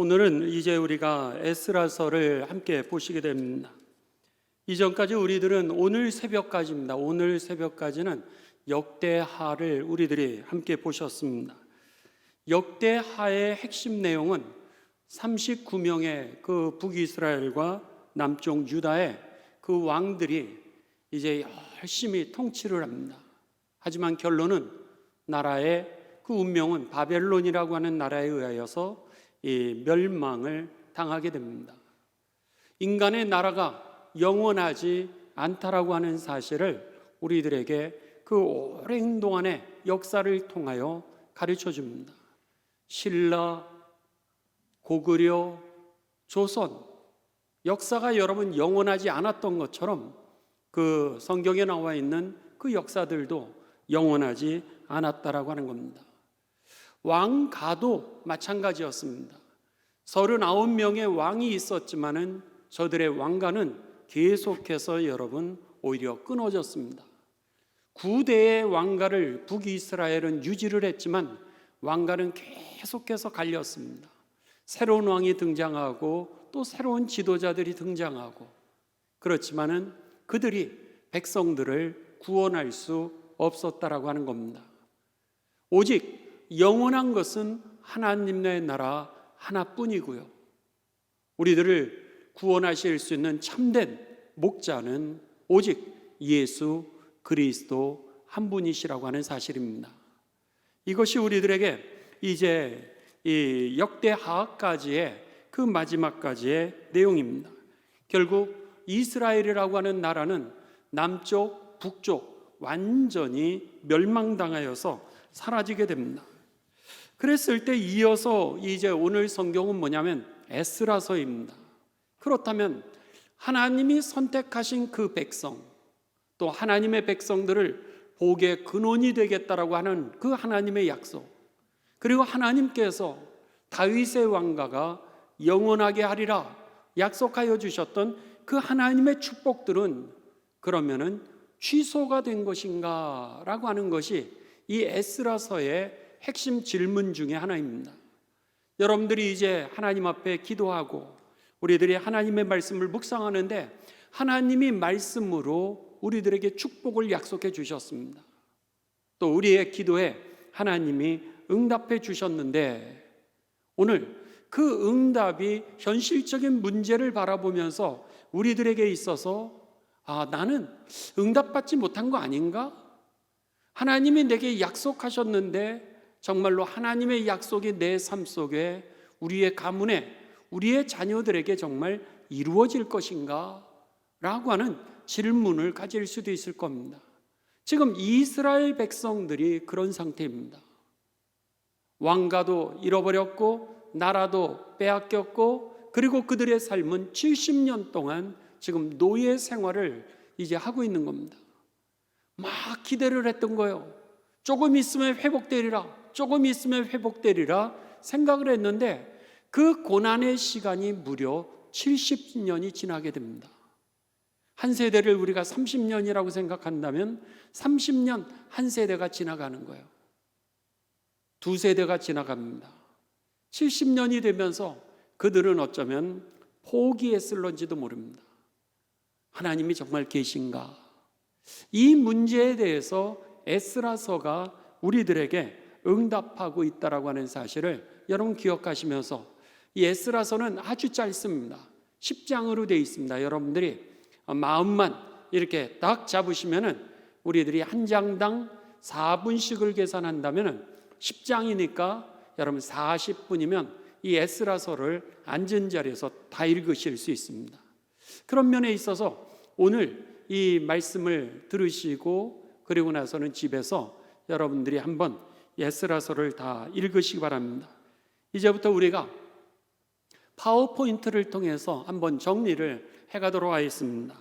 오늘은 이제 우리가 에스라서를 함께 보시게 됩니다. 이전까지 우리들은 오늘 새벽까지입니다. 오늘 새벽까지는 역대하를 우리들이 함께 보셨습니다. 역대하의 핵심 내용은 39명의 그 북이스라엘과 남쪽 유다의 그 왕들이 이제 열심히 통치를 합니다. 하지만 결론은 나라의 그 운명은 바벨론이라고 하는 나라에 의하여서 이 멸망을 당하게 됩니다. 인간의 나라가 영원하지 않다라고 하는 사실을 우리들에게 그 오랜 동안의 역사를 통하여 가르쳐 줍니다. 신라, 고구려, 조선, 역사가 여러분 영원하지 않았던 것처럼 그 성경에 나와 있는 그 역사들도 영원하지 않았다라고 하는 겁니다. 왕가도 마찬가지였습니다. 39명의 왕이 있었지만은 저들의 왕가는 계속해서 여러분 오히려 끊어졌습니다. 9대의 왕가를 북이스라엘은 유지를 했지만 왕가는 계속해서 갈렸습니다. 새로운 왕이 등장하고 또 새로운 지도자들이 등장하고, 그렇지만은 그들이 백성들을 구원할 수 없었다라고 하는 겁니다. 오직 영원한 것은 하나님의 나라 하나뿐이고요, 우리들을 구원하실 수 있는 참된 목자는 오직 예수 그리스도 한 분이시라고 하는 사실입니다. 이것이 우리들에게 이제 이 역대하까지의 그 마지막까지의 내용입니다. 결국 이스라엘이라고 하는 나라는 남쪽, 북쪽 완전히 멸망당하여서 사라지게 됩니다. 그랬을 때 이어서 이제 오늘 성경은 뭐냐면 에스라서입니다. 그렇다면 하나님이 선택하신 그 백성, 또 하나님의 백성들을 복의 근원이 되겠다라고 하는 그 하나님의 약속, 그리고 하나님께서 다윗의 왕가가 영원하게 하리라 약속하여 주셨던 그 하나님의 축복들은 그러면은 취소가 된 것인가 라고 하는 것이 이 에스라서의 핵심 질문 중에 하나입니다. 여러분들이 이제 하나님 앞에 기도하고 우리들이 하나님의 말씀을 묵상하는데 하나님이 말씀으로 우리들에게 축복을 약속해 주셨습니다. 또 우리의 기도에 하나님이 응답해 주셨는데 오늘 그 응답이 현실적인 문제를 바라보면서 우리들에게 있어서 나는 응답받지 못한 거 아닌가? 하나님이 내게 약속하셨는데 정말로 하나님의 약속이 내 삶 속에, 우리의 가문에, 우리의 자녀들에게 정말 이루어질 것인가? 라고 하는 질문을 가질 수도 있을 겁니다. 지금 이스라엘 백성들이 그런 상태입니다. 왕가도 잃어버렸고 나라도 빼앗겼고, 그리고 그들의 삶은 70년 동안 지금 노예 생활을 이제 하고 있는 겁니다. 막 기대를 했던 거예요. 조금 있으면 회복되리라, 조금 있으면 회복되리라 생각을 했는데 그 고난의 시간이 무려 70년이 지나게 됩니다. 한 세대를 우리가 30년이라고 생각한다면 30년 한 세대가 지나가는 거예요. 두 세대가 지나갑니다. 70년이 되면서 그들은 어쩌면 포기했을런지도 모릅니다. 하나님이 정말 계신가? 이 문제에 대해서 에스라서가 우리들에게 응답하고 있다라고 하는 사실을 여러분 기억하시면서, 이 에스라서는 아주 짧습니다. 10장으로 되어 있습니다. 여러분들이 마음만 이렇게 딱 잡으시면은 우리들이 한 장당 4분씩을 계산한다면은 10장이니까 여러분 40분이면 이 에스라서를 앉은 자리에서 다 읽으실 수 있습니다. 그런 면에 있어서 오늘 이 말씀을 들으시고 그리고 나서는 집에서 여러분들이 한번 에스라서를 다 읽으시기 바랍니다. 이제부터 우리가 파워포인트를 통해서 한번 정리를 해가도록 하겠습니다.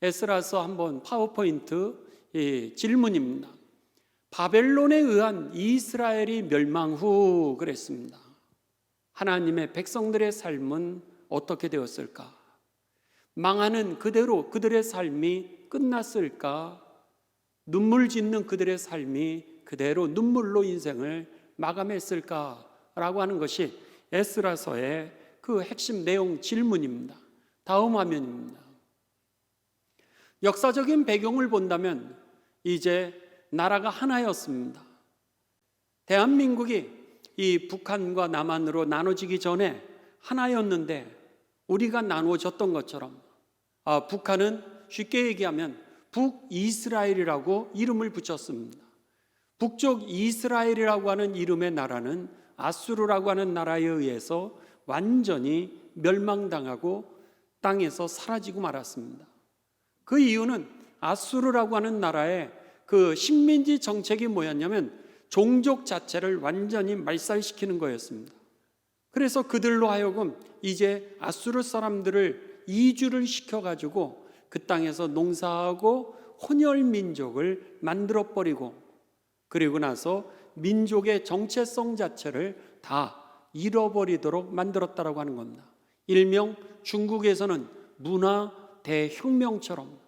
에스라서 한번 파워포인트 질문입니다. 바벨론에 의한 이스라엘이 멸망 후 그랬습니다. 하나님의 백성들의 삶은 어떻게 되었을까? 망하는 그대로 그들의 삶이 끝났을까? 눈물 짓는 그들의 삶이 그대로 눈물로 인생을 마감했을까라고 하는 것이 에스라서의 그 핵심 내용 질문입니다. 다음 화면입니다. 역사적인 배경을 본다면 이제 나라가 하나였습니다. 대한민국이 이 북한과 남한으로 나눠지기 전에 하나였는데 우리가 나누어졌던 것처럼 북한은 쉽게 얘기하면 북이스라엘이라고 이름을 붙였습니다. 북쪽 이스라엘이라고 하는 이름의 나라는 아수르라고 하는 나라에 의해서 완전히 멸망당하고 땅에서 사라지고 말았습니다. 그 이유는 아수르라고 하는 나라의 그 식민지 정책이 뭐였냐면 종족 자체를 완전히 말살시키는 거였습니다. 그래서 그들로 하여금 이제 아수르 사람들을 이주를 시켜가지고 그 땅에서 농사하고 혼혈민족을 만들어버리고 그리고 나서 민족의 정체성 자체를 다 잃어버리도록 만들었다라고 하는 겁니다. 일명 중국에서는 문화 대혁명처럼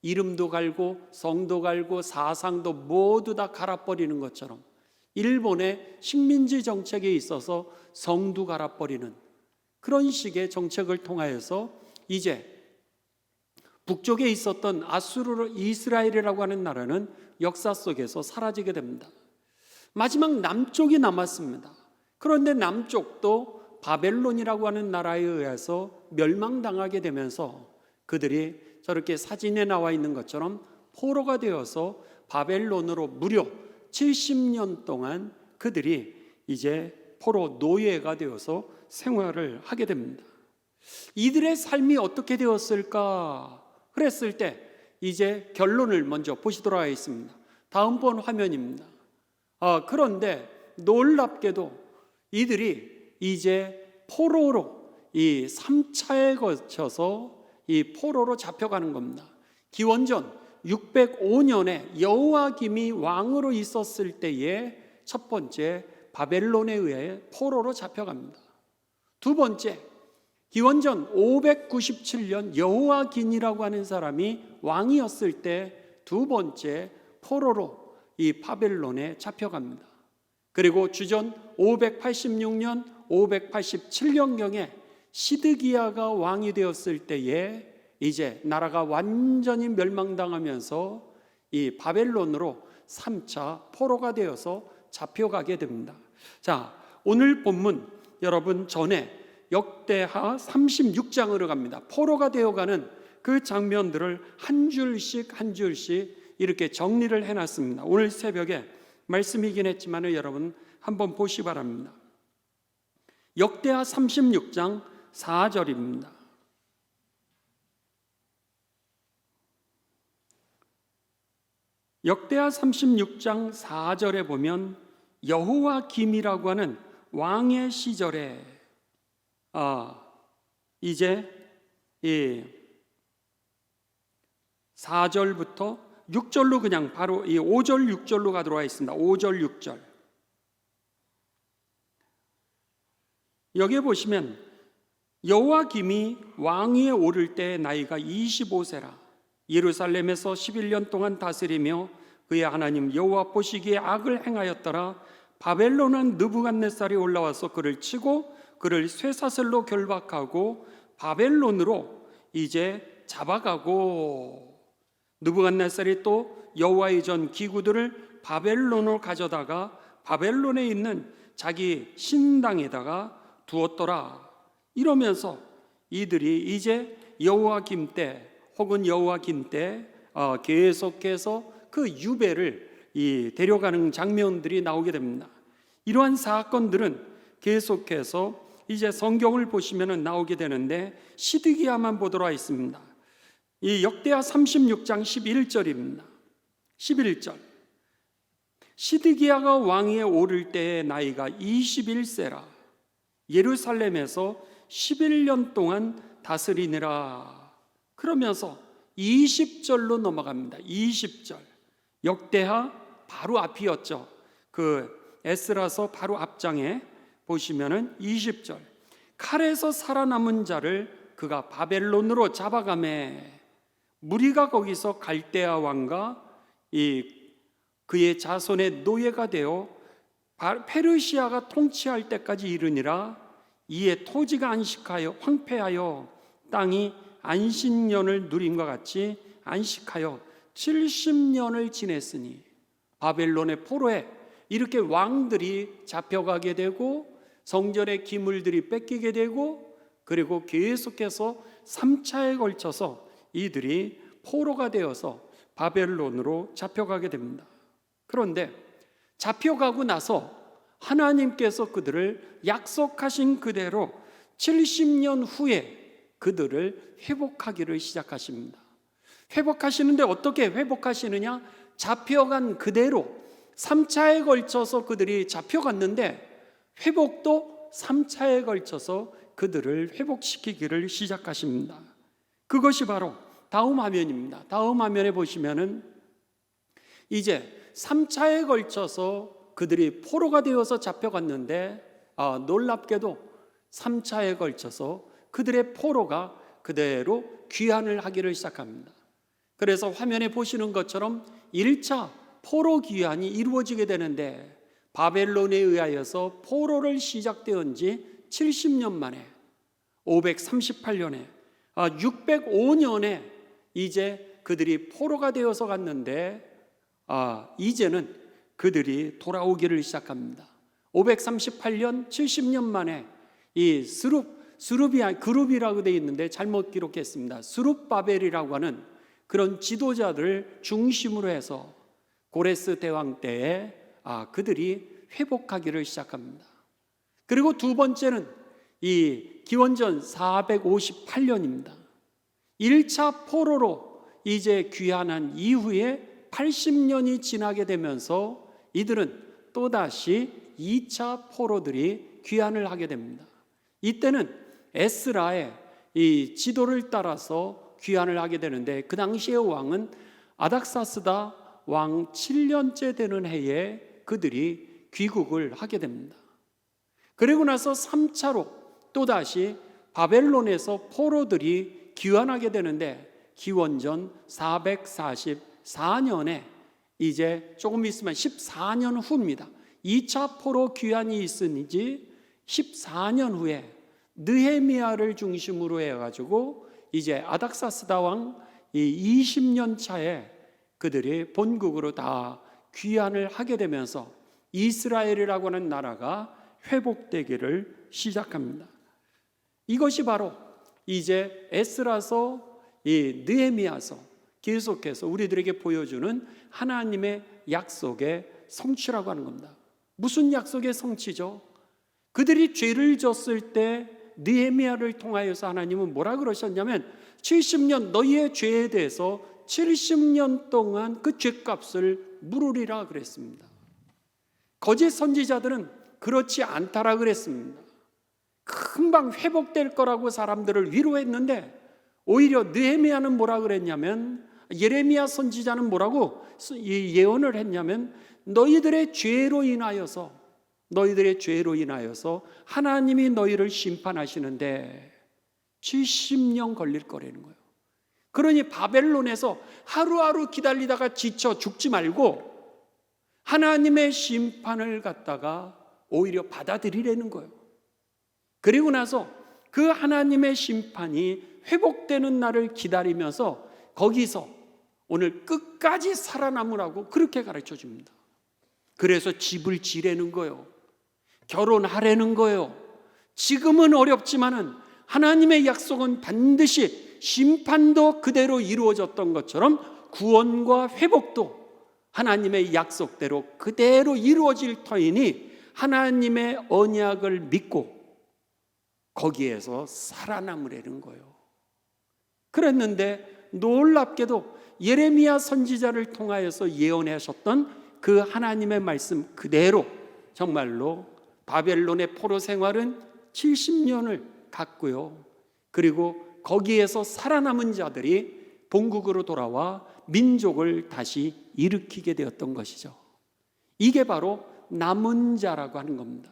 이름도 갈고 성도 갈고 사상도 모두 다 갈아버리는 것처럼 일본의 식민지 정책에 있어서 성도 갈아버리는 그런 식의 정책을 통하여서 이제 북쪽에 있었던 아수르 이스라엘이라고 하는 나라는 역사 속에서 사라지게 됩니다. 마지막 남쪽이 남았습니다. 그런데 남쪽도 바벨론이라고 하는 나라에 의해서 멸망당하게 되면서 그들이 저렇게 사진에 나와 있는 것처럼 포로가 되어서 바벨론으로 무려 70년 동안 그들이 이제 포로 노예가 되어서 생활을 하게 됩니다. 이들의 삶이 어떻게 되었을까 그랬을 때 이제 결론을 먼저 보시도록 하겠습니다. 다음번 화면입니다. 그런데 놀랍게도 이들이 이제 포로로 이 3차에 거쳐서 이 포로로 잡혀가는 겁니다. 기원전 605년에 여호야김이 왕으로 있었을 때에 첫 번째 바벨론에 의해 포로로 잡혀갑니다. 두 번째 기원전 597년 여호야긴이라고 하는 사람이 왕이었을 때 두 번째 포로로 이 바벨론에 잡혀갑니다. 그리고 주전 586년 587년경에 시드기야가 왕이 되었을 때에 이제 나라가 완전히 멸망당하면서 이 바벨론으로 3차 포로가 되어서 잡혀가게 됩니다. 자, 오늘 본문 여러분 전에 역대하 36장으로 갑니다. 포로가 되어가는 그 장면들을 한 줄씩 한 줄씩 이렇게 정리를 해놨습니다. 오늘 새벽에 말씀이긴 했지만 여러분 한번 보시기 바랍니다. 역대하 36장 4절입니다. 역대하 36장 4절에 보면 여호야김이라고 하는 왕의 시절에 이제 이 4절부터 6절로 그냥 바로 이 5절 6절로 가도록 하겠습니다. 5절 6절 여기에 보시면 여호야김이 왕위에 오를 때 나이가 25세라 예루살렘에서 11년 동안 다스리며 그의 하나님 여호와 보시기에 악을 행하였더라. 바벨론은 느부갓네살이 올라와서 그를 치고 그를 쇠사슬로 결박하고 바벨론으로 이제 잡아가고 느부갓네살이 또 여호와의 전 기구들을 바벨론으로 가져다가 바벨론에 있는 자기 신당에다가 두었더라. 이러면서 이들이 이제 여호야김 때 혹은 여호야긴 때 계속해서 그 유배를 데려가는 장면들이 나오게 됩니다. 이러한 사건들은 계속해서 이제 성경을 보시면 나오게 되는데 시드기야만 보도록 하겠습니다. 이 역대하 36장 11절입니다. 11절 시드기야가 왕위에 오를 때의 나이가 21세라 예루살렘에서 11년 동안 다스리니라. 그러면서 20절로 넘어갑니다. 20절 역대하 바로 앞이었죠. 그 에스라서 바로 앞장에 보시면은 20절 칼에서 살아남은 자를 그가 바벨론으로 잡아가매 무리가 거기서 갈대아 왕과 그의 자손의 노예가 되어 페르시아가 통치할 때까지 이르니라. 이에 토지가 안식하여 황폐하여 땅이 안식년을 누림과 같이 안식하여 70년을 지냈으니, 바벨론의 포로에 이렇게 왕들이 잡혀가게 되고 성전의 기물들이 뺏기게 되고, 그리고 계속해서 3차에 걸쳐서 이들이 포로가 되어서 바벨론으로 잡혀가게 됩니다. 그런데 잡혀가고 나서 하나님께서 그들을 약속하신 그대로 70년 후에 그들을 회복하기를 시작하십니다. 회복하시는데 어떻게 회복하시느냐? 잡혀간 그대로 3차에 걸쳐서 그들이 잡혀갔는데 회복도 3차에 걸쳐서 그들을 회복시키기를 시작하십니다. 그것이 바로 다음 화면입니다. 다음 화면에 보시면은 이제 3차에 걸쳐서 그들이 포로가 되어서 잡혀갔는데 놀랍게도 3차에 걸쳐서 그들의 포로가 그대로 귀환을 하기를 시작합니다. 그래서 화면에 보시는 것처럼 1차 포로 귀환이 이루어지게 되는데, 바벨론에 의하여서 포로를 시작되은 지 70년 만에 538년에 605년에 이제 그들이 포로가 되어서 갔는데 이제는 그들이 돌아오기를 시작합니다. 538년 70년 만에 이 그룹이라고 되어 있는데 잘못 기록했습니다. 스룹바벨이라고 하는 그런 지도자들을 중심으로 해서 고레스 대왕 때에 그들이 회복하기를 시작합니다. 그리고 두 번째는 이 기원전 458년입니다. 1차 포로로 이제 귀환한 이후에 80년이 지나게 되면서 이들은 또다시 2차 포로들이 귀환을 하게 됩니다. 이때는 에스라의 이 지도를 따라서 귀환을 하게 되는데, 그 당시의 왕은 아닥사스다 왕 7년째 되는 해에 그들이 귀국을 하게 됩니다. 그리고 나서 3차로 또다시 바벨론에서 포로들이 귀환하게 되는데, 기원전 444년에 이제 조금 있으면 14년 후입니다. 2차 포로 귀환이 있으니 14년 후에 느헤미야를 중심으로 해가지고 이제 아닥사스다 왕 20년 차에 그들이 본국으로 다 귀환을 하게 되면서 이스라엘이라고 하는 나라가 회복되기를 시작합니다. 이것이 바로 이제 에스라서, 이 느헤미야서 계속해서 우리들에게 보여주는 하나님의 약속의 성취라고 하는 겁니다. 무슨 약속의 성취죠? 그들이 죄를 졌을 때 느헤미야를 통하여서 하나님은 뭐라 그러셨냐면 70년 너희의 죄에 대해서 70년 동안 그 죄값을 물으리라 그랬습니다. 거짓 선지자들은 그렇지 않다라 그랬습니다. 금방 회복될 거라고 사람들을 위로했는데, 오히려 느헤미야는 뭐라 그랬냐면, 예레미야 선지자는 뭐라고 예언을 했냐면, 너희들의 죄로 인하여서 하나님이 너희를 심판하시는데 70년 걸릴 거라는 거예요. 그러니 바벨론에서 하루하루 기다리다가 지쳐 죽지 말고 하나님의 심판을 갖다가 오히려 받아들이라는 거예요. 그리고 나서 그 하나님의 심판이 회복되는 날을 기다리면서 거기서 오늘 끝까지 살아남으라고 그렇게 가르쳐 줍니다. 그래서 집을 지라는 거예요. 결혼하라는 거예요. 지금은 어렵지만은 하나님의 약속은 반드시 심판도 그대로 이루어졌던 것처럼 구원과 회복도 하나님의 약속대로 그대로 이루어질 터이니 하나님의 언약을 믿고 거기에서 살아남으라는 거예요. 그랬는데 놀랍게도 예레미야 선지자를 통하여서 예언하셨던 그 하나님의 말씀 그대로 정말로 바벨론의 포로 생활은 70년을 갔고요. 그리고 거기에서 살아남은 자들이 본국으로 돌아와 민족을 다시 일으키게 되었던 것이죠. 이게 바로 남은 자라고 하는 겁니다.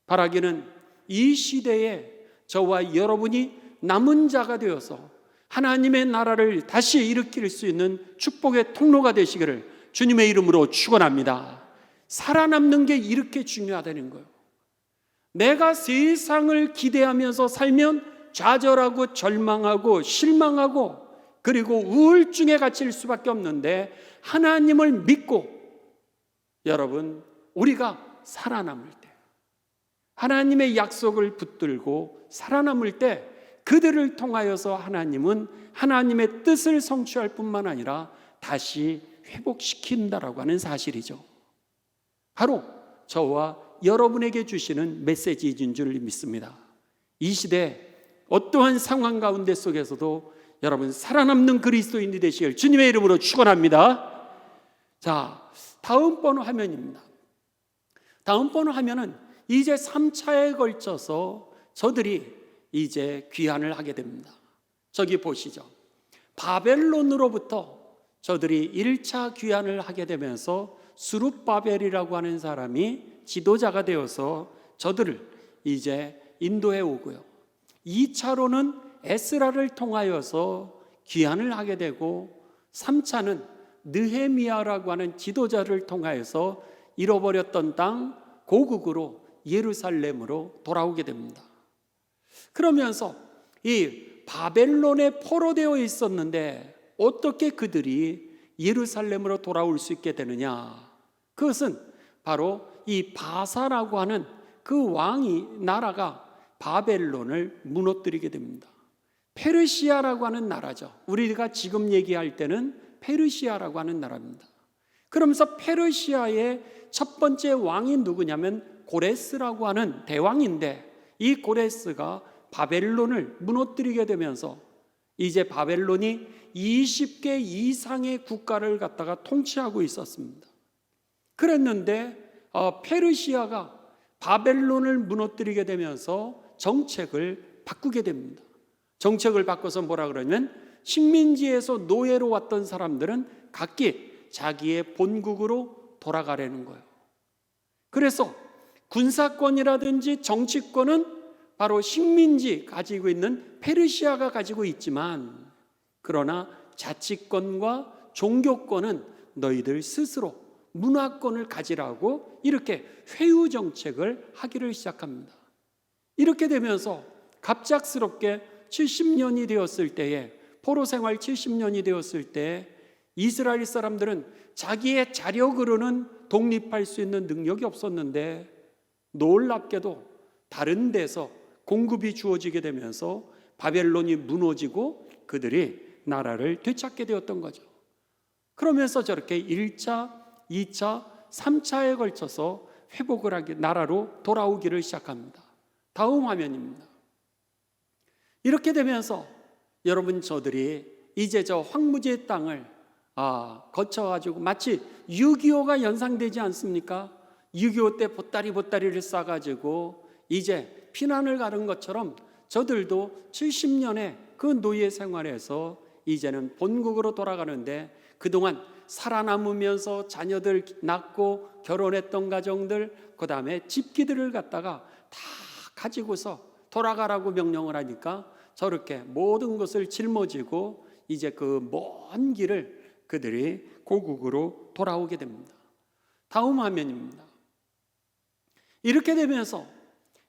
바라기는 이 시대에 저와 여러분이 남은 자가 되어서 하나님의 나라를 다시 일으킬 수 있는 축복의 통로가 되시기를 주님의 이름으로 축원합니다. 살아남는 게 이렇게 중요하다는 거예요. 내가 세상을 기대하면서 살면 좌절하고 절망하고 실망하고 그리고 우울증에 갇힐 수밖에 없는데, 하나님을 믿고 여러분 우리가 살아남을 때, 하나님의 약속을 붙들고 살아남을 때, 그들을 통하여서 하나님은 하나님의 뜻을 성취할 뿐만 아니라 다시 회복시킨다라고 하는 사실이죠. 바로 저와 여러분에게 주시는 메시지인 줄 믿습니다. 이 시대 어떠한 상황 가운데 속에서도 여러분 살아남는 그리스도인이 되시길 주님의 이름으로 축원합니다. 자, 다음 번호 화면입니다. 다음 번호 화면은 이제 3차에 걸쳐서 저들이 이제 귀환을 하게 됩니다. 저기 보시죠. 바벨론으로부터 저들이 1차 귀환을 하게 되면서 수룹바벨이라고 하는 사람이 지도자가 되어서 저들을 이제 인도해 오고요. 2차로는 에스라를 통하여서 귀환을 하게 되고, 3차는 느헤미야라고 하는 지도자를 통하여서 잃어버렸던 땅 고국으로 예루살렘으로 돌아오게 됩니다. 그러면서 이 바벨론에 포로되어 있었는데 어떻게 그들이 예루살렘으로 돌아올 수 있게 되느냐? 그것은 바로 이 바사라고 하는 그 왕이, 나라가 바벨론을 무너뜨리게 됩니다. 페르시아라고 하는 나라죠. 우리가 지금 얘기할 때는 페르시아라고 하는 나라입니다. 그러면서 페르시아의 첫 번째 왕이 누구냐면 고레스라고 하는 대왕인데, 이 고레스가 바벨론을 무너뜨리게 되면서 이제 바벨론이 20개 이상의 국가를 갖다가 통치하고 있었습니다. 그랬는데 페르시아가 바벨론을 무너뜨리게 되면서 정책을 바꾸게 됩니다. 정책을 바꿔서 뭐라 그러냐면, 식민지에서 노예로 왔던 사람들은 각기 자기의 본국으로 돌아가려는 거예요. 그래서 군사권이라든지 정치권은 바로 식민지 가지고 있는 페르시아가 가지고 있지만, 그러나 자치권과 종교권은 너희들 스스로 문화권을 가지라고 이렇게 회유 정책을 하기를 시작합니다. 이렇게 되면서 갑작스럽게 70년이 되었을 때에, 포로 생활 70년이 되었을 때 이스라엘 사람들은 자기의 자력으로는 독립할 수 있는 능력이 없었는데, 놀랍게도 다른 데서 공급이 주어지게 되면서 바벨론이 무너지고 그들이 나라를 되찾게 되었던 거죠. 그러면서 저렇게 1차, 2차, 3차에 걸쳐서 회복을 하게, 나라로 돌아오기를 시작합니다. 다음 화면입니다. 이렇게 되면서 여러분, 저들이 이제 저 황무지의 땅을 거쳐가지고 마치 6.25가 연상되지 않습니까? 6.25 때 보따리를 싸가지고 이제 피난을 가는 것처럼 저들도 70년의 그 노예 생활에서 이제는 본국으로 돌아가는데, 그동안 살아남으면서 자녀들 낳고 결혼했던 가정들, 그 다음에 집기들을 갖다가 다 가지고서 돌아가라고 명령을 하니까 저렇게 모든 것을 짊어지고 이제 그 먼 길을 그들이 고국으로 돌아오게 됩니다. 다음 화면입니다. 이렇게 되면서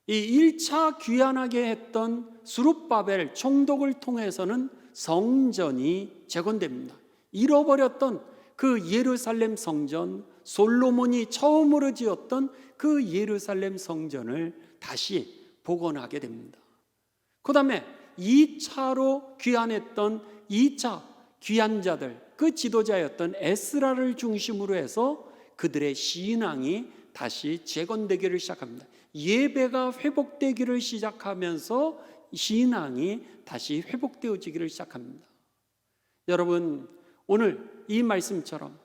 이 1차 귀환하게 했던 수룹바벨 총독을 통해서는 성전이 재건됩니다. 잃어버렸던 그 예루살렘 성전, 솔로몬이 처음으로 지었던 그 예루살렘 성전을 다시 복원하게 됩니다. 그 다음에 2차로 귀환했던 2차 귀환자들, 그 지도자였던 에스라를 중심으로 해서 그들의 신앙이 다시 재건되기를 시작합니다. 예배가 회복되기를 시작하면서 신앙이 다시 회복되어지기를 시작합니다. 여러분, 오늘 이 말씀처럼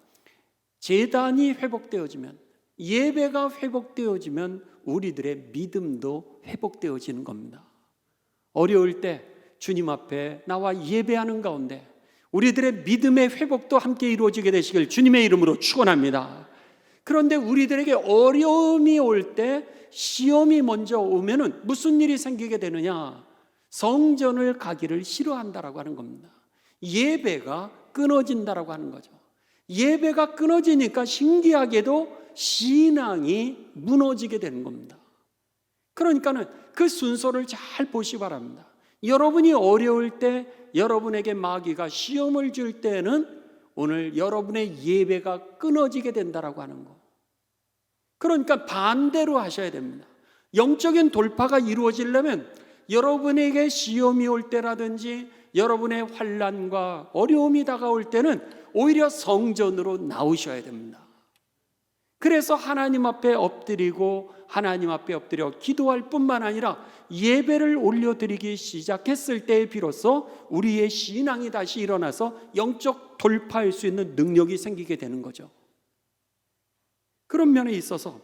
제단이 회복되어지면, 예배가 회복되어지면 우리들의 믿음도 회복되어지는 겁니다. 어려울 때 주님 앞에 나와 예배하는 가운데 우리들의 믿음의 회복도 함께 이루어지게 되시길 주님의 이름으로 축원합니다. 그런데 우리들에게 어려움이 올 때, 시험이 먼저 오면은 무슨 일이 생기게 되느냐? 성전을 가기를 싫어한다라고 하는 겁니다. 예배가 끊어진다라고 하는 거죠. 예배가 끊어지니까 신기하게도 신앙이 무너지게 되는 겁니다. 그러니까는 그 순서를 잘 보시기 바랍니다. 여러분이 어려울 때, 여러분에게 마귀가 시험을 줄 때는 오늘 여러분의 예배가 끊어지게 된다라고 하는 거. 그러니까 반대로 하셔야 됩니다. 영적인 돌파가 이루어지려면 여러분에게 시험이 올 때라든지 여러분의 환난과 어려움이 다가올 때는 오히려 성전으로 나오셔야 됩니다. 그래서 하나님 앞에 엎드리고 하나님 앞에 엎드려 기도할 뿐만 아니라 예배를 올려드리기 시작했을 때에 비로소 우리의 신앙이 다시 일어나서 영적 돌파할 수 있는 능력이 생기게 되는 거죠. 그런 면에 있어서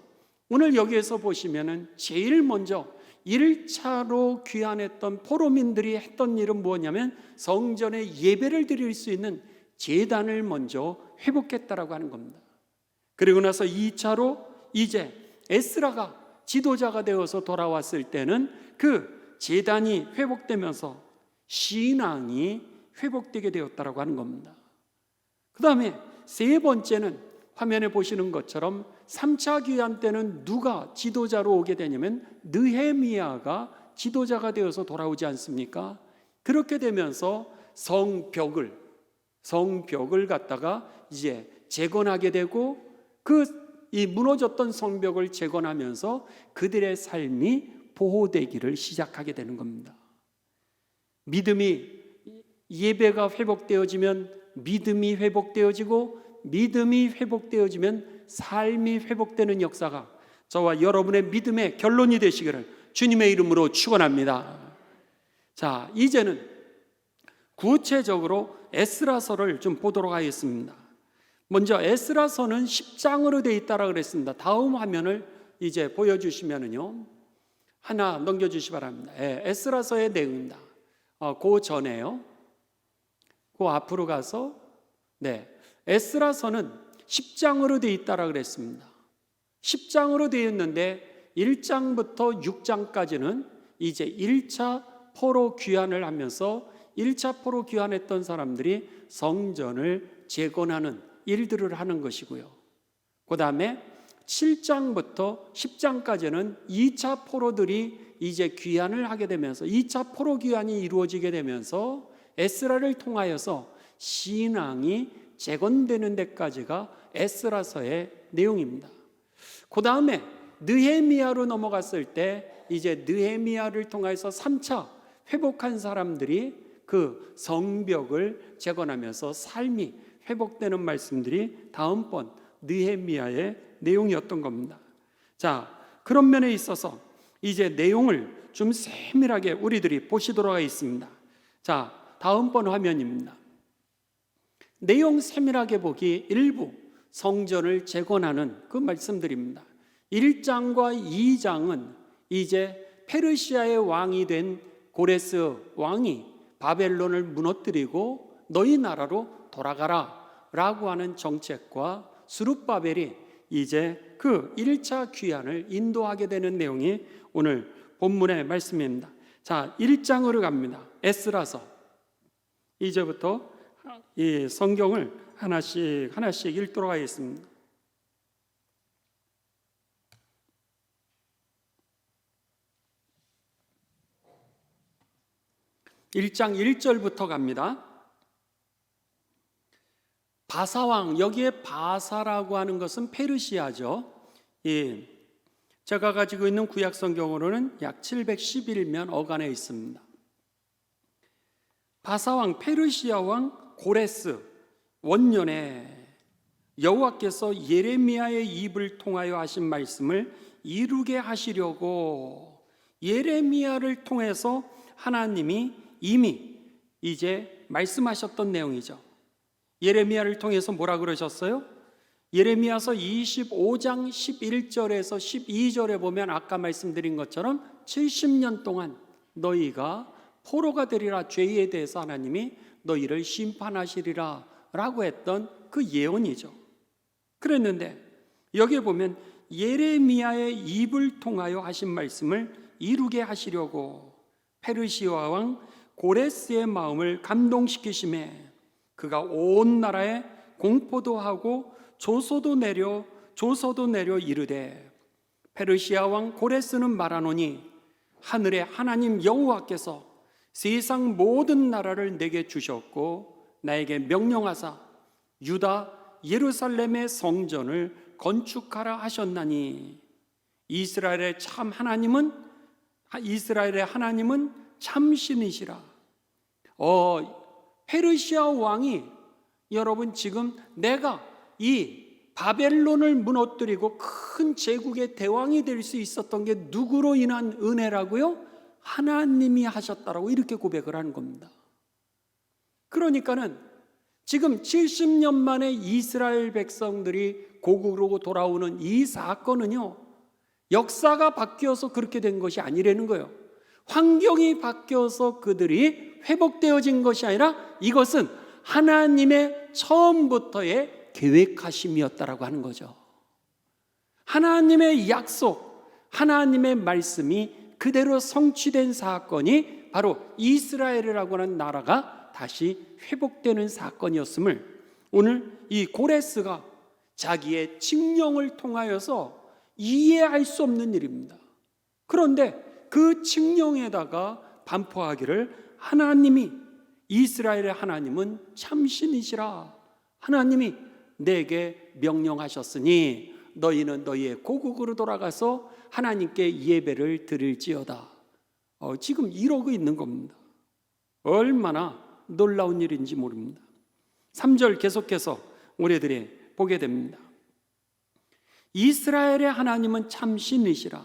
오늘 여기에서 보시면은 제일 먼저 1차로 귀환했던 포로민들이 했던 일은 뭐냐면 성전에 예배를 드릴 수 있는 제단을 먼저 회복했다라고 하는 겁니다. 그리고 나서 2차로 이제 에스라가 지도자가 되어서 돌아왔을 때는 그 제단이 회복되면서 신앙이 회복되게 되었다라고 하는 겁니다. 그 다음에 세 번째는 화면에 보시는 것처럼 3차 귀환 때는 누가 지도자로 오게 되냐면 느헤미야가 지도자가 되어서 돌아오지 않습니까? 그렇게 되면서 성벽을 갖다가 이제 재건하게 되고 이 무너졌던 성벽을 재건하면서 그들의 삶이 보호되기를 시작하게 되는 겁니다. 예배가 회복되어지면 믿음이 회복되어지고 믿음이 회복되어지면 삶이 회복되는 역사가 저와 여러분의 믿음의 결론이 되시기를 주님의 이름으로 축원합니다. 자, 이제는 구체적으로 에스라서를 좀 보도록 하겠습니다. 먼저 에스라서는 10장으로 되어 있다고 그랬습니다. 다음 화면을 이제 보여주시면은요, 하나 넘겨주시기 바랍니다. 에스라서의 내용입니다. 그 전에요. 그 앞으로 가서 에스라서는 10장으로 되어 있다고 그랬습니다. 10장으로 되어 있는데 1장부터 6장까지는 이제 1차 포로 귀환을 하면서 1차 포로 귀환했던 사람들이 성전을 재건하는 일들을 하는 것이고요. 그 다음에 7장부터 10장까지는 2차 포로들이 이제 귀환을 하게 되면서 2차 포로 귀환이 이루어지게 되면서 에스라를 통하여서 신앙이 재건되는 데까지가 에스라서의 내용입니다. 그 다음에 느헤미야로 넘어갔을 때 이제 느헤미야를 통해서 3차 회복한 사람들이 그 성벽을 재건하면서 삶이 회복되는 말씀들이 다음번 느헤미야의 내용이었던 겁니다. 자, 그런 면에 있어서 이제 내용을 좀 세밀하게 우리들이 보시도록 하겠습니다. 자, 다음번 화면입니다. 내용 세밀하게 보기 일부 성전을 재건하는 그 말씀들입니다. 1장과 2장은 이제 페르시아의 왕이 된 고레스 왕이 바벨론을 무너뜨리고 너희 나라로 돌아가라 라고 하는 정책과 스룹바벨이 이제 그 1차 귀환을 인도하게 되는 내용이 오늘 본문의 말씀입니다. 자, 1장으로 갑니다. 에스라서. 이제부터 이 성경을 하나씩 읽도록 하겠습니다. 1장 1절부터 갑니다. 바사왕, 여기에 바사라고 하는 것은 페르시아죠. 제가 가지고 있는 구약 성경으로는 약 711면 어간에 있습니다. 바사왕, 페르시아 왕 고레스 원년에 여호와께서 예레미야의 입을 통하여 하신 말씀을 이루게 하시려고 예레미야를 통해서 하나님이 이미 이제 말씀하셨던 내용이죠. 예레미야를 통해서 뭐라 그러셨어요? 예레미야서 25장 11절에서 12절에 보면 아까 말씀드린 것처럼 70년 동안 너희가 포로가 되리라, 죄에 대해서 하나님이 너희를 심판하시리라 라고 했던 그 예언이죠. 그랬는데 여기에 보면 예레미야의 입을 통하여 하신 말씀을 이루게 하시려고 페르시아 왕 고레스의 마음을 감동시키심에 그가 온 나라에 공포도 하고 조서도 내려 이르되 페르시아 왕 고레스는 말하노니 하늘의 하나님 여호와께서 세상 모든 나라를 내게 주셨고 나에게 명령하사 유다 예루살렘의 성전을 건축하라 하셨나니 이스라엘의 하나님은 참신이시라. 페르시아 왕이 여러분 지금 내가 이 바벨론을 무너뜨리고 큰 제국의 대왕이 될 수 있었던 게 누구로 인한 은혜라고요? 하나님이 하셨다라고 이렇게 고백을 하는 겁니다. 그러니까는 지금 70년 만에 이스라엘 백성들이 고국으로 돌아오는 이 사건은요, 역사가 바뀌어서 그렇게 된 것이 아니라는 거예요. 환경이 바뀌어서 그들이 회복되어진 것이 아니라 이것은 하나님의 처음부터의 계획하심이었다라고 하는 거죠. 하나님의 약속, 하나님의 말씀이 그대로 성취된 사건이 바로 이스라엘이라고 하는 나라가 다시 회복되는 사건이었음을 오늘 이 고레스가 자기의 칙령을 통하여서 이해할 수 없는 일입니다. 그런데 그 칙령에다가 반포하기를 하나님이 이스라엘의 하나님은 참신이시라. 하나님이 내게 명령하셨으니 너희는 너희의 고국으로 돌아가서 하나님께 예배를 드릴지어다. 지금 이러고 있는 겁니다. 얼마나 놀라운 일인지 모릅니다. 3절 계속해서 우리들이 보게 됩니다. 이스라엘의 하나님은 참신이시라.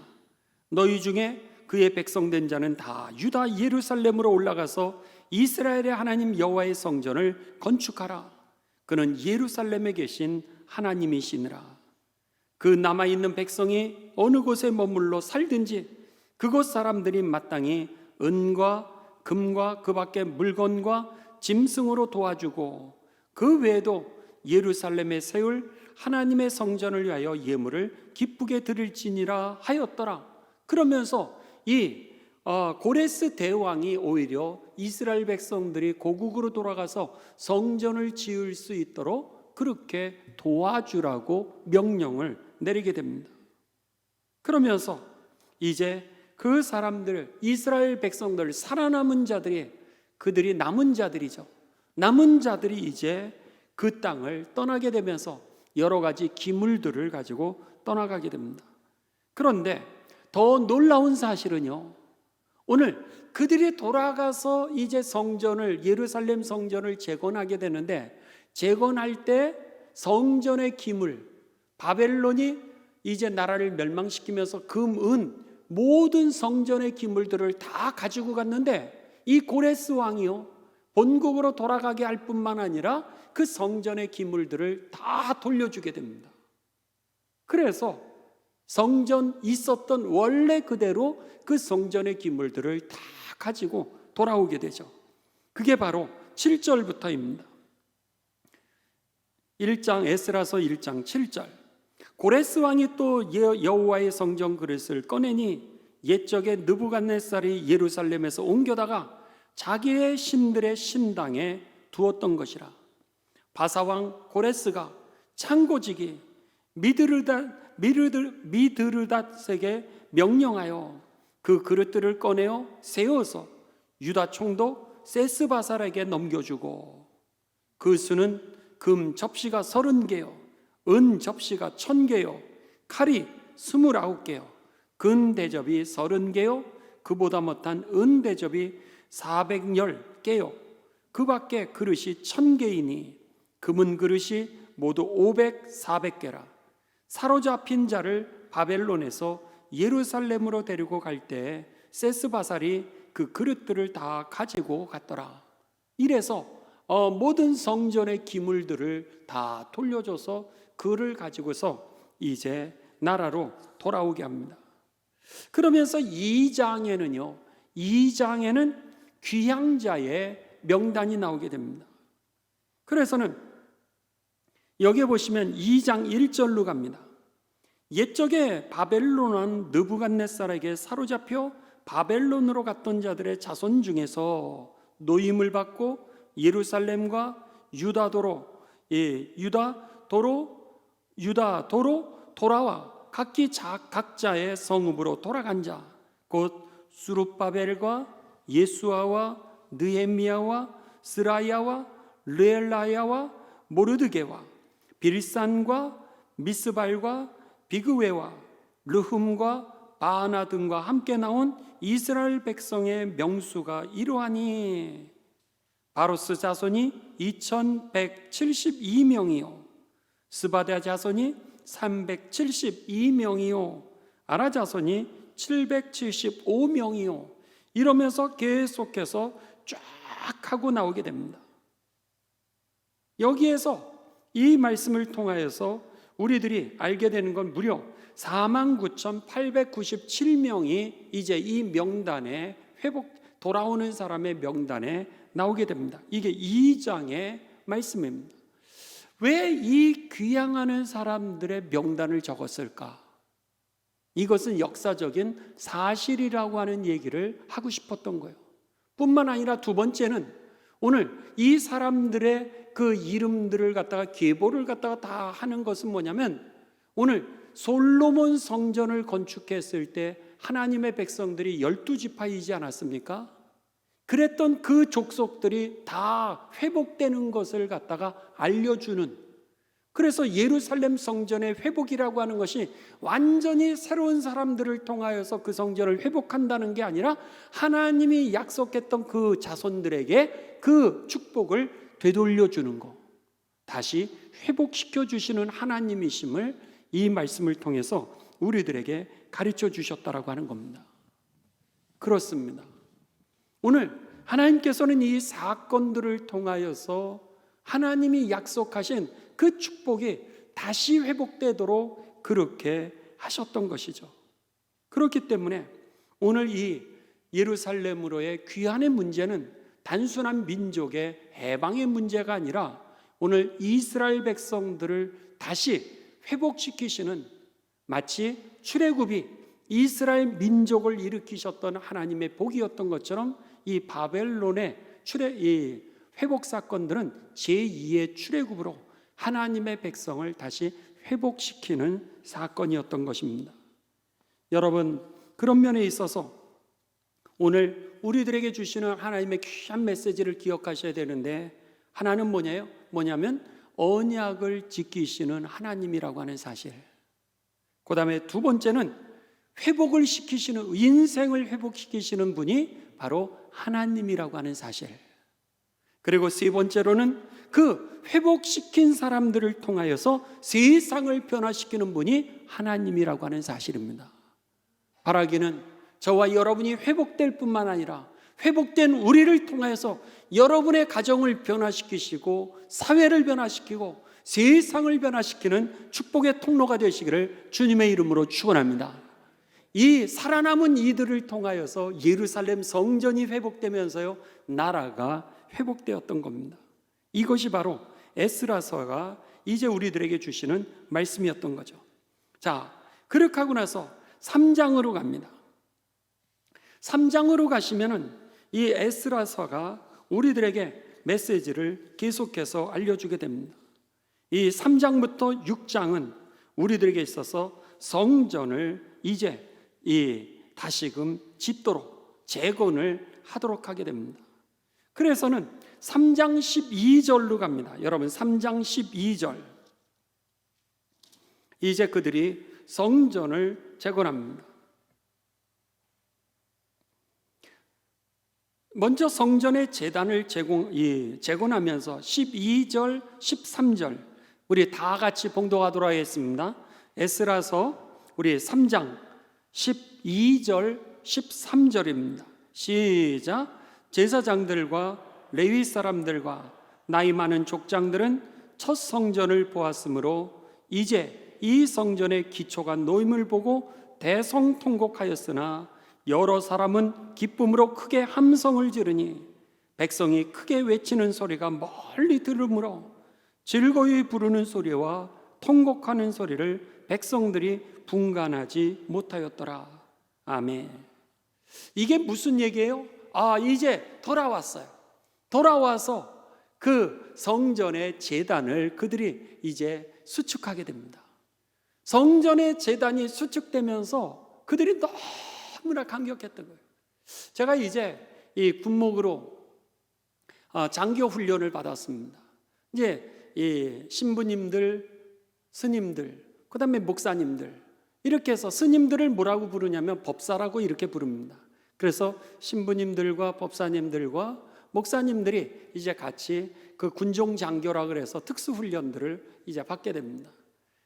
너희 중에 그의 백성된 자는 다 유다 예루살렘으로 올라가서 이스라엘의 하나님 여호와의 성전을 건축하라. 그는 예루살렘에 계신 하나님이시니라. 그 남아있는 백성이 어느 곳에 머물러 살든지 그곳 사람들이 마땅히 은과 금과 그 밖의 물건과 짐승으로 도와주고 그 외에도 예루살렘에 세울 하나님의 성전을 위하여 예물을 기쁘게 드릴지니라 하였더라. 그러면서 이 고레스 대왕이 오히려 이스라엘 백성들이 고국으로 돌아가서 성전을 지을 수 있도록 그렇게 도와주라고 명령을 내리게 됩니다. 그러면서 이제 그 사람들, 이스라엘 백성들, 살아남은 자들이, 그들이 남은 자들이죠. 남은 자들이 이제 그 땅을 떠나게 되면서 여러 가지 기물들을 가지고 떠나가게 됩니다. 그런데 더 놀라운 사실은요, 오늘 그들이 돌아가서 이제 성전을, 예루살렘 성전을 재건하게 되는데, 재건할 때 성전의 기물, 바벨론이 이제 나라를 멸망시키면서 금, 은, 모든 성전의 기물들을 다 가지고 갔는데, 이 고레스 왕이요, 본국으로 돌아가게 할 뿐만 아니라 그 성전의 기물들을 다 돌려주게 됩니다. 그래서 성전 있었던 원래 그대로 그 성전의 기물들을 다 가지고 돌아오게 되죠. 그게 바로 7절부터입니다. 1장 에스라서 1장 7절. 고레스 왕이 또 여호와의 성전 그릇을 꺼내니 옛적에 느부갓네살이 예루살렘에서 옮겨다가 자기의 신들의 신당에 두었던 것이라. 바사왕 고레스가 창고지기 미드르닷에게 명령하여 그 그릇들을 꺼내어 세워서 유다 총독 세스바살에게 넘겨주고, 그 수는 금 접시가 30개요 은 접시가 1000개요 칼이 29개요 금 대접이 30개요 그보다 못한 은 대접이 410개요 그 밖에 그릇이 1000개이니 금은 그릇이 모두 400개라. 사로잡힌 자를 바벨론에서 예루살렘으로 데리고 갈 때 세스바살이 그 그릇들을 다 가지고 갔더라. 이래서 모든 성전의 기물들을 다 돌려줘서 그를 가지고서 이제 나라로 돌아오게 합니다. 그러면서 2장에는요, 2장에는 귀향자의 명단이 나오게 됩니다. 그래서는 여기 보시면 2장 1절로 갑니다. 옛적에 바벨론은 느부갓네살에게 사로잡혀 바벨론으로 갔던 자들의 자손 중에서 노임을 받고 예루살렘과 유다도로 돌아와 각자의 성읍으로 돌아간 자, 곧 수룹바벨과 예수아와 느헤미야와 스라야와 르엘라야와 모르드게와 빌산과 미스발과 비그웨와 르흠과 바나 등과 함께 나온 이스라엘 백성의 명수가 이러하니 바로스 자손이 2172명이요 스바다 자손이 372명이요 아라 자손이 775명이요 이러면서 계속해서 쫙 하고 나오게 됩니다. 여기에서 이 말씀을 통하여서 우리들이 알게 되는 건 무려 49,897명이 이제 이 명단에 돌아오는 사람의 명단에 나오게 됩니다. 이게 2장의 말씀입니다. 왜 이 귀향하는 사람들의 명단을 적었을까? 이것은 역사적인 사실이라고 하는 얘기를 하고 싶었던 거예요. 뿐만 아니라 두 번째는 오늘 이 사람들의 그 이름들을 갖다가 계보를 갖다가 다 하는 것은 뭐냐면 오늘 솔로몬 성전을 건축했을 때 하나님의 백성들이 12지파이지 않았습니까? 그랬던 그 족속들이 다 회복되는 것을 갖다가 알려주는, 그래서 예루살렘 성전의 회복이라고 하는 것이 완전히 새로운 사람들을 통하여서 그 성전을 회복한다는 게 아니라 하나님이 약속했던 그 자손들에게 그 축복을 되돌려 주는 것, 다시 회복시켜 주시는 하나님이심을 이 말씀을 통해서 우리들에게 가르쳐 주셨다라고 하는 겁니다. 그렇습니다. 오늘 하나님께서는 이 사건들을 통하여서 하나님이 약속하신 그 축복이 다시 회복되도록 그렇게 하셨던 것이죠. 그렇기 때문에 오늘 이 예루살렘으로의 귀환의 문제는 단순한 민족의 해방의 문제가 아니라 오늘 이스라엘 백성들을 다시 회복시키시는, 마치 출애굽이 이스라엘 민족을 일으키셨던 하나님의 복이었던 것처럼 이 바벨론의 이 회복 사건들은 제2의 출애굽으로 하나님의 백성을 다시 회복시키는 사건이었던 것입니다. 여러분, 그런 면에 있어서 오늘 우리들에게 주시는 하나님의 귀한 메시지를 기억하셔야 되는데, 하나는 뭐냐면 언약을 지키시는 하나님이라고 하는 사실. 그 다음에 두 번째는 회복을 시키시는, 인생을 회복시키시는 분이 바로 하나님이라고 하는 사실. 그리고 세 번째로는 그 회복시킨 사람들을 통하여서 세상을 변화시키는 분이 하나님이라고 하는 사실입니다. 바라기는 저와 여러분이 회복될 뿐만 아니라 회복된 우리를 통해서 여러분의 가정을 변화시키시고 사회를 변화시키고 세상을 변화시키는 축복의 통로가 되시기를 주님의 이름으로 축원합니다. 이 살아남은 이들을 통하여서 예루살렘 성전이 회복되면서요, 나라가 회복되었던 겁니다. 이것이 바로 에스라서가 이제 우리들에게 주시는 말씀이었던 거죠. 자, 그렇게 하고 나서 3장으로 갑니다. 3장으로 가시면은 이 에스라서가 우리들에게 메시지를 계속해서 알려주게 됩니다. 이 3장부터 6장은 우리들에게 있어서 성전을 이제 다시금 짓도록 재건을 하도록 하게 됩니다. 그래서는 3장 12절로 갑니다. 여러분, 3장 12절. 이제 그들이 성전을 재건합니다. 먼저 성전의 제단을 재건하면서 12절, 13절 우리 다 같이 봉독하도록 하겠습니다. 에스라서 우리 3장 12절, 13절입니다. 시작. 제사장들과 레위 사람들과 나이 많은 족장들은 첫 성전을 보았으므로 이제 이 성전의 기초가 놓임을 보고 대성통곡하였으나 여러 사람은 기쁨으로 크게 함성을 지르니 백성이 크게 외치는 소리가 멀리 들으므로 즐거이 부르는 소리와 통곡하는 소리를 백성들이 분간하지 못하였더라. 아멘. 이게 무슨 얘기예요? 이제 돌아왔어요. 돌아와서 그 성전의 제단을 그들이 이제 수축하게 됩니다. 성전의 제단이 수축되면서 그들이 너무나 감격했던 거예요. 제가 이제 이 군목으로 장교 훈련을 받았습니다. 이제 이 신부님들, 스님들, 그 다음에 목사님들, 이렇게 해서 스님들을 뭐라고 부르냐면 법사라고 이렇게 부릅니다. 그래서 신부님들과 법사님들과 목사님들이 이제 같이 그 군종 장교라 그래서 특수훈련들을 이제 받게 됩니다.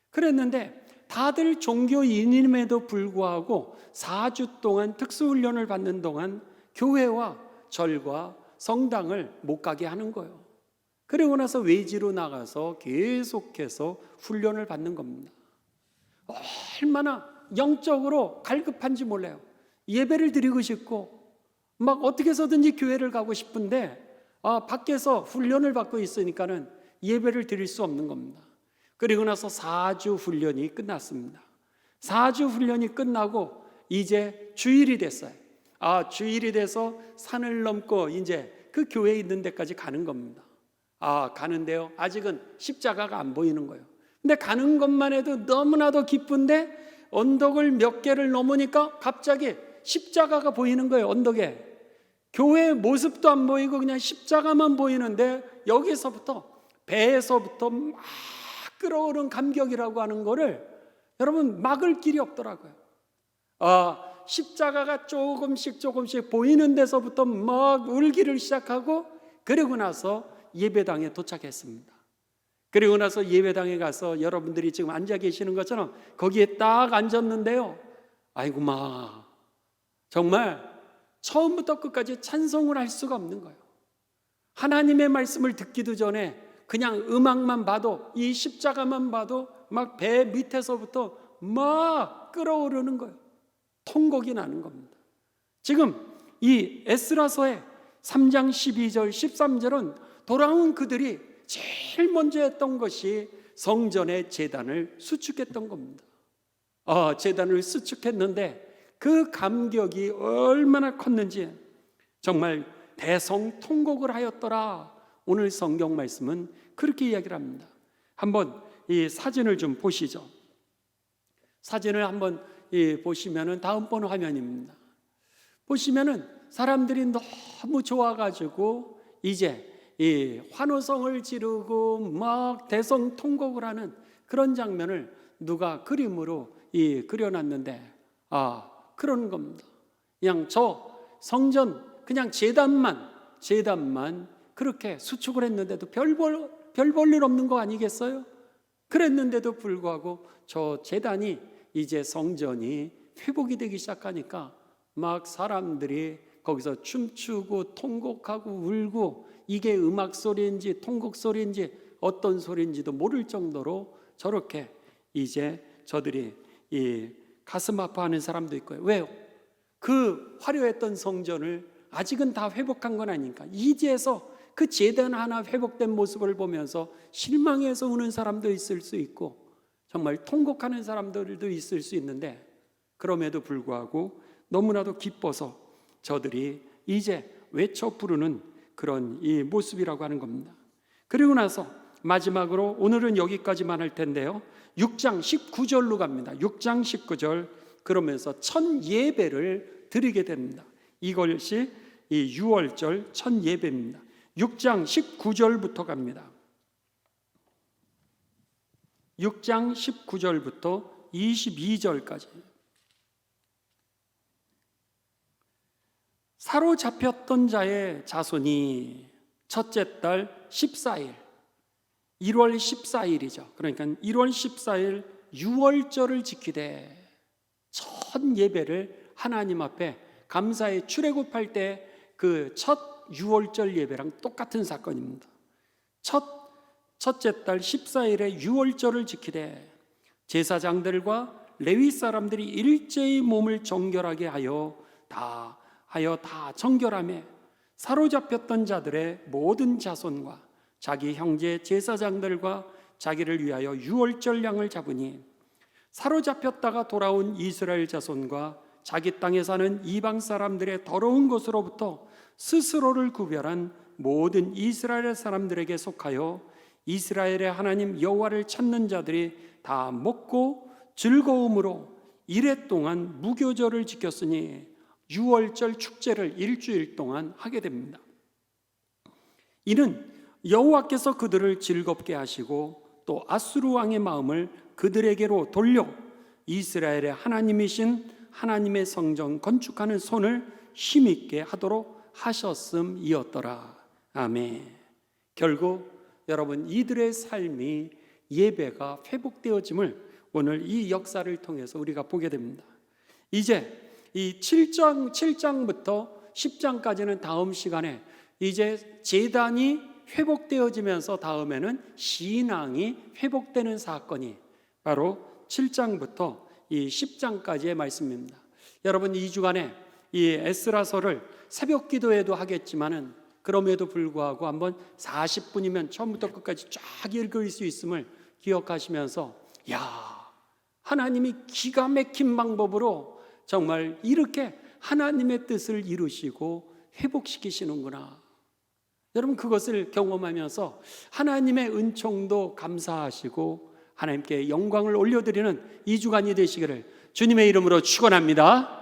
그랬는데 다들 종교인임에도 불구하고 4주 동안 특수훈련을 받는 동안 교회와 절과 성당을 못 가게 하는 거예요. 그리고 나서 외지로 나가서 계속해서 훈련을 받는 겁니다. 얼마나 영적으로 갈급한지 몰라요. 예배를 드리고 싶고 막 어떻게 해서든지 교회를 가고 싶은데 밖에서 훈련을 받고 있으니까는 예배를 드릴 수 없는 겁니다. 그리고 나서 4주 훈련이 끝났습니다. 4주 훈련이 끝나고 이제 주일이 됐어요. 주일이 돼서 산을 넘고 이제 그 교회에 있는 데까지 가는 겁니다. 가는데요, 아직은 십자가가 안 보이는 거예요. 근데 가는 것만 해도 너무나도 기쁜데 언덕을 몇 개를 넘으니까 갑자기 십자가가 보이는 거예요. 언덕에 교회의 모습도 안 보이고 그냥 십자가만 보이는데 여기서부터 배에서부터 막 끓어오른 감격이라고 하는 거를 여러분 막을 길이 없더라고요. 십자가가 조금씩 보이는 데서부터 막 울기를 시작하고 그리고 나서 예배당에 도착했습니다. 그리고 나서 예배당에 가서 여러분들이 지금 앉아 계시는 것처럼 거기에 딱 앉았는데요, 아이고 마 정말 처음부터 끝까지 찬송을 할 수가 없는 거예요. 하나님의 말씀을 듣기도 전에 그냥 음악만 봐도, 이 십자가만 봐도 막 배 밑에서부터 막 끓어오르는 거예요. 통곡이 나는 겁니다. 지금 이 에스라서의 3장 12절 13절은 돌아온 그들이 제일 먼저 했던 것이 성전의 제단을 수축했던 겁니다. 제단을 수축했는데 그 감격이 얼마나 컸는지 정말 대성통곡을 하였더라. 오늘 성경 말씀은 그렇게 이야기를 합니다. 한번 이 사진을 좀 보시죠. 사진을 한번 보시면은 다음번 화면입니다. 보시면은 사람들이 너무 좋아가지고 이제 이 환호성을 지르고 막 대성통곡을 하는 그런 장면을 누가 그림으로 그려놨는데 그런 겁니다. 그냥 저 성전 그냥 제단만 그렇게 수축을 했는데도 별 볼 일 없는 거 아니겠어요? 그랬는데도 불구하고 저 제단이 이제 성전이 회복이 되기 시작하니까 막 사람들이 거기서 춤추고 통곡하고 울고 이게 음악 소리인지 통곡 소리인지 어떤 소리인지도 모를 정도로 저렇게 이제 저들이 이 가슴 아파하는 사람도 있고요. 왜요? 그 화려했던 성전을 아직은 다 회복한 건 아니니까 이제서 그 제단 하나 회복된 모습을 보면서 실망해서 우는 사람도 있을 수 있고 정말 통곡하는 사람들도 있을 수 있는데 그럼에도 불구하고 너무나도 기뻐서 저들이 이제 외쳐 부르는 그런 이 모습이라고 하는 겁니다. 그리고 나서 마지막으로 오늘은 여기까지만 할 텐데요, 6장 19절로 갑니다. 6장 19절 그러면서 첫 예배를 드리게 됩니다. 이것이 이 6월절 첫 예배입니다. 6장 19절부터 갑니다. 6장 19절부터 22절까지. 사로잡혔던 자의 자손이 첫째 달 14일 1월 14일이죠. 그러니까 1월 14일 6월절을 지키되 첫 예배를 하나님 앞에 감사의 출애굽할 때 그 첫 6월절 예배랑 똑같은 사건입니다. 첫째 달 14일에 6월절을 지키되 제사장들과 레위 사람들이 일제히 몸을 정결하게 하여 다 정결하며 사로잡혔던 자들의 모든 자손과 자기 형제 제사장들과 자기를 위하여 6월절 양을 잡으니 사로잡혔다가 돌아온 이스라엘 자손과 자기 땅에 사는 이방 사람들의 더러운 것으로부터 스스로를 구별한 모든 이스라엘 사람들에게 속하여 이스라엘의 하나님 여호와를 찾는 자들이 다 먹고 즐거움으로 이래 동안 무교절을 지켰으니 유월절 축제를 일주일 동안 하게 됩니다. 이는 여호와께서 그들을 즐겁게 하시고 또 아수르 왕의 마음을 그들에게로 돌려 이스라엘의 하나님이신 하나님의 성전 건축하는 손을 힘있게 하도록 하셨음이었더라. 아멘. 결국 여러분, 이들의 삶이 예배가 회복되어짐을 오늘 이 역사를 통해서 우리가 보게 됩니다. 이제 이 7장부터 10장까지는 다음 시간에 이제 제단이 회복되어지면서 다음에는 신앙이 회복되는 사건이 바로 7장부터 이 10장까지의 말씀입니다. 여러분, 이 주간에 이 에스라서를 새벽 기도에도 하겠지만은 그럼에도 불구하고 한번 40분이면 처음부터 끝까지 쫙 읽을 수 있음을 기억하시면서, 야, 하나님이 기가 막힌 방법으로 정말 이렇게 하나님의 뜻을 이루시고 회복시키시는구나. 여러분, 그것을 경험하면서 하나님의 은총도 감사하시고 하나님께 영광을 올려드리는 이 주간이 되시기를 주님의 이름으로 축원합니다.